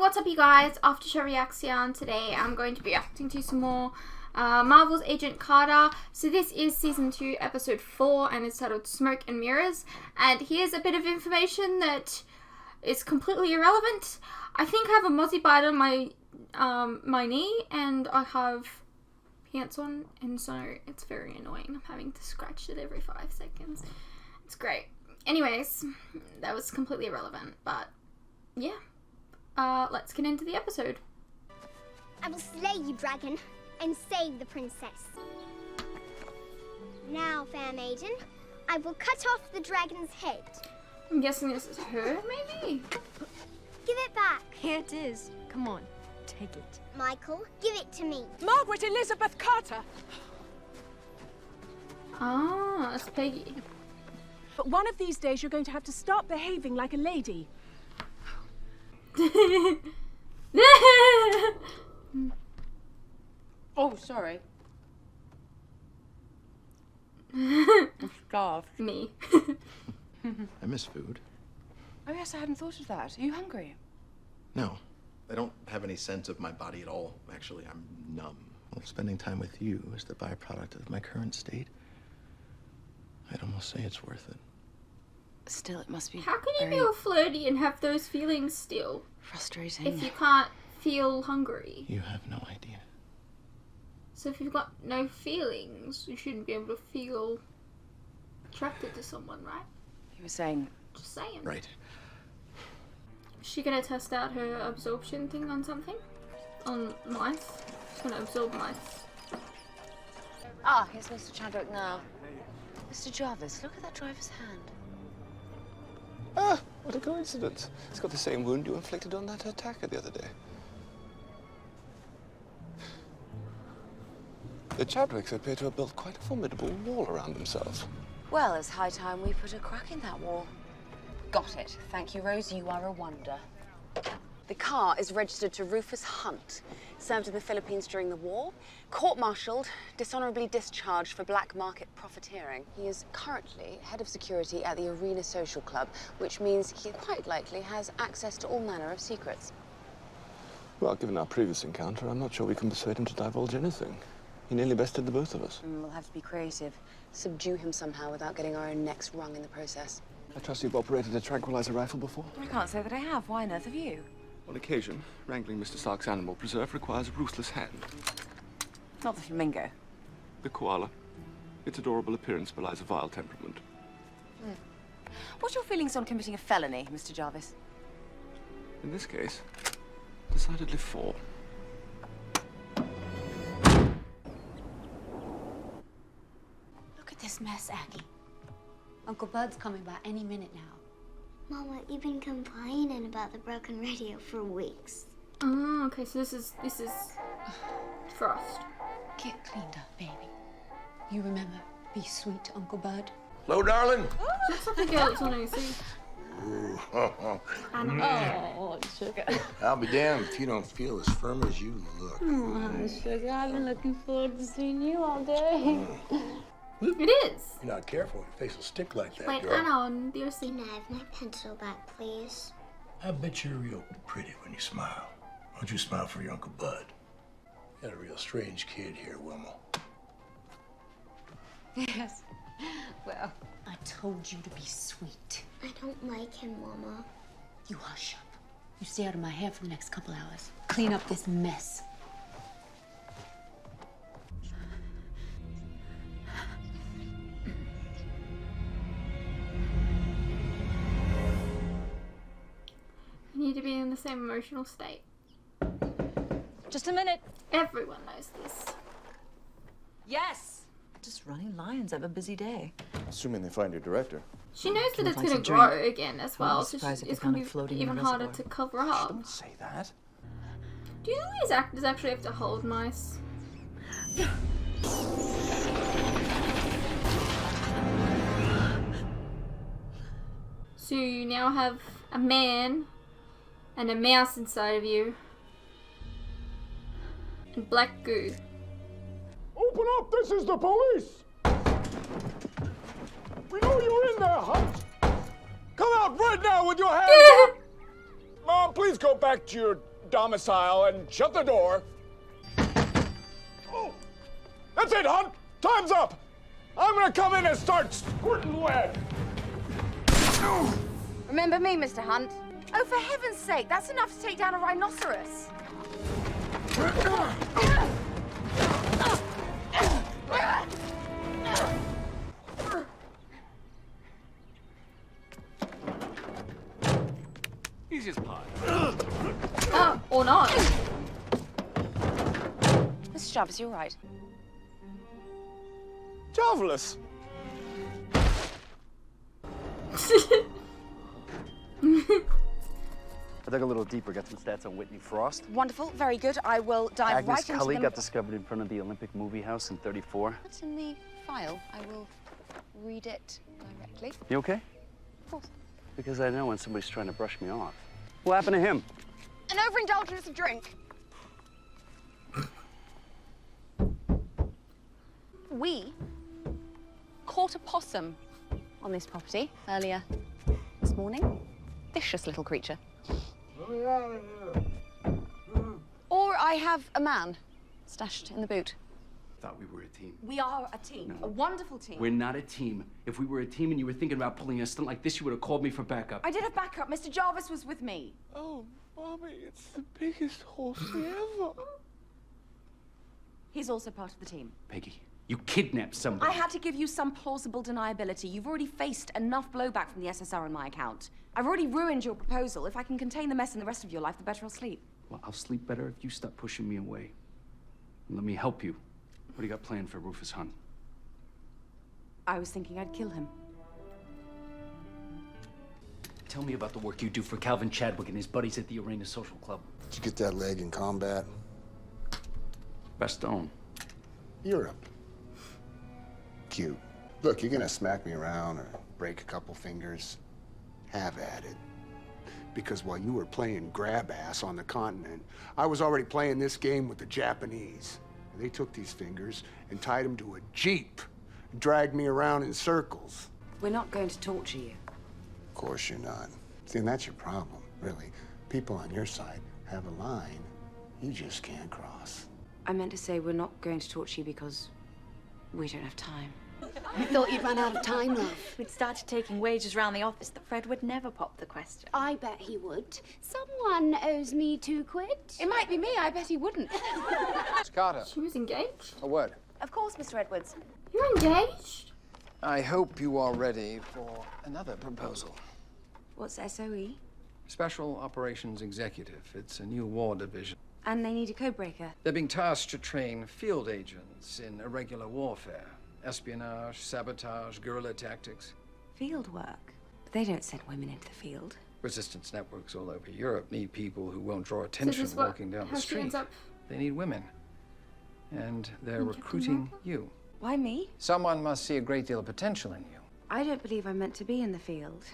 what's up you guys? After show reaction. Today I'm going to be reacting to some more Marvel's Agent Carter. So this is season 2 episode 4 and it's titled Smoke and Mirrors. And here's a bit of information that is completely irrelevant. I think I have a mozzie bite on my knee and I have pants on, and so it's very annoying. I'm having to scratch it every 5 seconds. It's great. Anyways, that was completely irrelevant, but yeah. Let's get into the episode. I will slay you, dragon, and save the princess. Now, fan agent, I will cut off the dragon's head. I'm guessing this is her, maybe? Give it back. Here it is. Come on, take it. Michael, give it to me. Margaret Elizabeth Carter! Ah, that's Peggy. But one of these days you're going to have to start behaving like a lady. Oh, sorry. I'm starved. Me. I miss food. Oh yes, I hadn't thought of that. Are you hungry? No, I don't have any sense of my body at all. Actually, I'm numb. Well, spending time with you is the byproduct of my current state. I'd almost say it's worth it. Still, it must be How can you be all flirty and have those feelings still? frustrating. If you can't feel hungry. You have no idea. So if you've got no feelings, you shouldn't be able to feel attracted to someone, right? You were saying... Just saying. Right. Is she gonna test out her absorption thing on something? On mice? She's gonna absorb mice. Ah, here's Mr. Chadwick now. Mr. Jarvis, look at that driver's hand. Ah, what a coincidence. It's got the same wound you inflicted on that attacker the other day. The Chadwicks appear to have built quite a formidable wall around themselves. Well, it's high time we put a crack in that wall. Got it. Thank you, Rose. You are a wonder. The car is registered to Rufus Hunt. Served in the Philippines during the war. Court-martialed, dishonorably discharged for black market profiteering. He is currently head of security at the Arena Social Club, which means he quite likely has access to all manner of secrets. Well, given our previous encounter, I'm not sure we can persuade him to divulge anything. He nearly bested the both of us. We'll have to be creative. Subdue him somehow without getting our own necks wrung in the process. I trust you've operated a tranquilizer rifle before? I can't say that I have. Why on earth have you? On occasion, wrangling Mr. Stark's animal preserve requires a ruthless hand. Not the flamingo. The koala. Its adorable appearance belies a vile temperament. What's your feelings on committing a felony, Mr. Jarvis? In this case, decidedly 4. Look at this mess, Aggie. Uncle Bud's coming by any minute now. Mama, you've been complaining about the broken radio for weeks. Oh, okay, so this is Frost. Get cleaned up, baby. You remember, be sweet to Uncle Bud. Hello, darling. Looks like a girl that's on Lucy. Oh, sugar. I'll be damned if you don't feel as firm as you look. Oh, sugar, I've been looking forward to seeing you all day. It is. You're not careful, your face will stick like that, Wait, girl. Anna on the OC. Can I have my pencil back, please? I bet you're real pretty when you smile. Why don't you smile for your Uncle Bud? You got a real strange kid here, Wilma. Yes. Well, I told you to be sweet. I don't like him, Mama. You hush up. You stay out of my hair for the next couple hours. Clean up this mess. You need to be in the same emotional state. Just a minute. Everyone knows this. Yes. Just running lines. I have a busy day. Assuming they find your director. She knows that Can I it's find going to some grow drink? again as Wouldn't well, be so surprised if it's they found going it to floating be in even the harder to reservoir. cover up. Don't say that. Do you think these actors actually have to hold mice? So you now have a man and a mouse inside of you. And black goo. Open up! This is the police! We know you're in there, Hunt! Come out right now with your hands up! Mom, please go back to your domicile and shut the door. Oh, that's it, Hunt. Time's up. I'm gonna come in and start squirting lead. Remember me, Mr. Hunt? Oh, for heaven's sake, that's enough to take down a rhinoceros. Easy as pie. Oh, or not. Mr. Jarvis, you're right. Jarvis. I dug a little deeper, got some stats on Whitney Frost. Wonderful, very good. I will dive Agnes right into Cully them. got discovered in front of the Olympic Movie House in '34. What's in the file? I will read it directly. You okay? Of course. Because I know when somebody's trying to brush me off. What happened to him? An overindulgence of drink. We caught a possum on this property earlier this morning. Vicious little creature. Or I have a man stashed in the boot. Thought we were a team. We are a team, a wonderful team. We're not a team. If we were a team and you were thinking about pulling a stunt like this, you would have called me for backup. I did have backup. Mr. Jarvis was with me. Oh, Bobby, it's the biggest horsey ever. He's also part of the team. Peggy, you kidnapped somebody. I had to give you some plausible deniability. You've already faced enough blowback from the SSR on my account. I've already ruined your proposal. If I can contain the mess in the rest of your life, the better I'll sleep. Well, I'll sleep better if you stop pushing me away. And let me help you. What do you got planned for Rufus Hunt? I was thinking I'd kill him. Tell me about the work you do for Calvin Chadwick and his buddies at the Arena Social Club. Did you get that leg in combat? Baston. Europe. Cute. Look, you're gonna smack me around or break a couple fingers. Have at it. Because while you were playing grab ass on the continent, I was already playing this game with the Japanese. They took these fingers and tied them to a jeep and dragged me around in circles. We're not going to torture you. Of course you're not. See, and that's your problem, really. People on your side have a line you just can't cross. I meant to say we're not going to torture you because we don't have time. We thought you'd run out of time, love. We'd started taking wages around the office that Fred would never pop the question. I bet he would. Someone owes me £2. It might be me. I bet he wouldn't. Miss Carter. She was engaged? A word. Of course, Mr. Edwards. You're engaged? I hope you are ready for another proposal. What's SOE? Special Operations Executive. It's a new war division. And they need a codebreaker. They're being tasked to train field agents in irregular warfare. Espionage, sabotage, guerrilla tactics. Field work? But they don't send women into the field. Resistance networks all over Europe need people who won't draw attention walking down the street. They need women. And they're recruiting you. Why me? Someone must see a great deal of potential in you. I don't believe I'm meant to be in the field.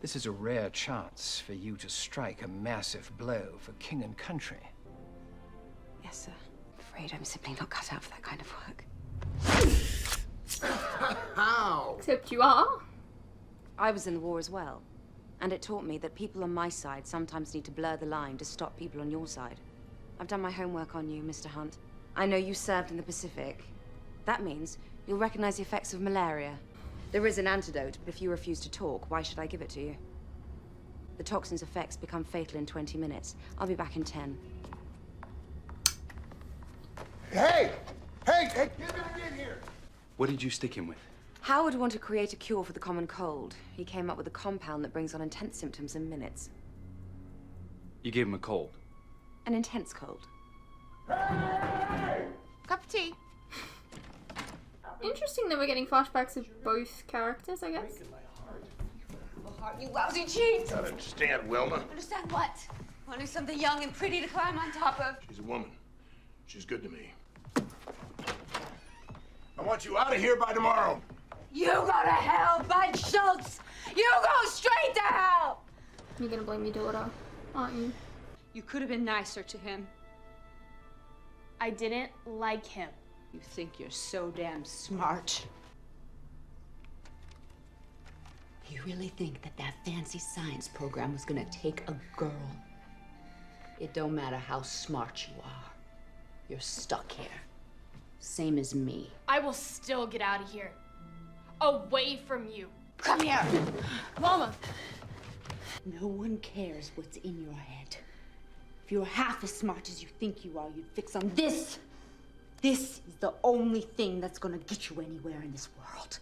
This is a rare chance for you to strike a massive blow for king and country. Yes, sir. I'm afraid I'm simply not cut out for that kind of work. How? Except you are. I was in the war as well. And it taught me that people on my side sometimes need to blur the line to stop people on your side. I've done my homework on you, Mr. Hunt. I know you served in the Pacific. That means you'll recognize the effects of malaria. There is an antidote, but if you refuse to talk, why should I give it to you? The toxin's effects become fatal in 20 minutes. I'll be back in 10. Hey! Hey! Hey! Get in here! What did you stick him with? Howard wanted to create a cure for the common cold. He came up with a compound that brings on intense symptoms in minutes. You gave him a cold. An intense cold. Cup of tea. Interesting that we're getting flashbacks of both characters, I guess. You lousy cheat! Gotta understand, Wilma. Understand what? Wanting something young and pretty to climb on top of. She's a woman. She's good to me. I want you out of here by tomorrow. You go to hell, Bud Schultz! You go straight to hell! You're gonna blame your daughter, aren't you? You could have been nicer to him. I didn't like him. You think you're so damn smart. You really think that that fancy science program was gonna take a girl? It don't matter how smart you are. You're stuck here. Same as me. I will still get out of here. Away from you. Come here! Mama! No one cares what's in your head. If you were half as smart as you think you are, you'd fix on this. This is the only thing that's gonna get you anywhere in this world.